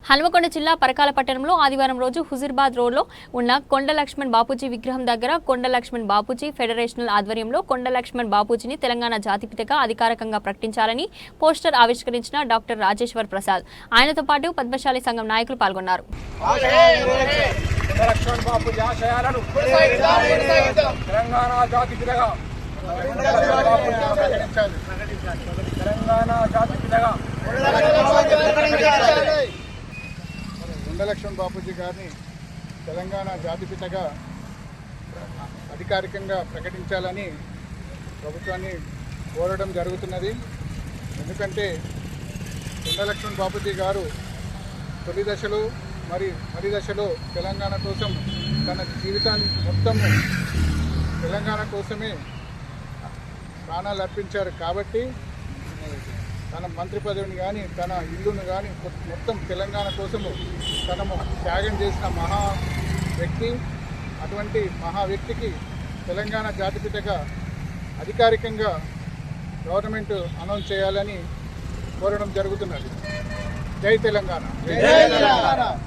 హన్మకొండ జిల్లా పరకాల పట్టణంలో ఆదివారం రోజు హుజూర్బాద్ రోడ్లో ఉన్న కొండ లక్ష్మణ్ బాపూజీ విగ్రహం దగ్గర కొండ లక్ష్మణ్ బాపూజీ ఫెడరేషనల్ ఆధ్వర్యంలో కొండ లక్ష్మణ్ బాపూజీని తెలంగాణ జాతిపితగా అధికారికంగా ప్రకటించాలని పోస్టర్ ఆవిష్కరించిన డాక్టర్ రాజేశ్వర్ ప్రసాద్, ఆయనతో పాటు పద్మశాలి సంఘం నాయకులు పాల్గొన్నారు. కొండ లక్ష్మణ్ బాపూజీ గారిని తెలంగాణ జాతిపితగా అధికారికంగా ప్రకటించాలని ప్రభుత్వాన్ని కోరడం జరుగుతున్నది. ఎందుకంటే కొండ లక్ష్మణ్ బాపూజీ గారు తొలి దశలో మరి దశలో తెలంగాణ కోసం తన జీవితాన్ని మొత్తం తెలంగాణ కోసమే ప్రాణాలు అర్పించారు. కాబట్టి తన మంత్రి పదవిని కానీ తన ఇల్లును కానీ మొత్తం తెలంగాణ కోసము తనము త్యాగం చేసిన మహా వ్యక్తి. అటువంటి మహా వ్యక్తికి తెలంగాణ జాతిపితగా అధికారికంగా గవర్నమెంట్ అనౌన్స్ చేయాలని కోరడం జరుగుతున్నది. జై తెలంగాణ.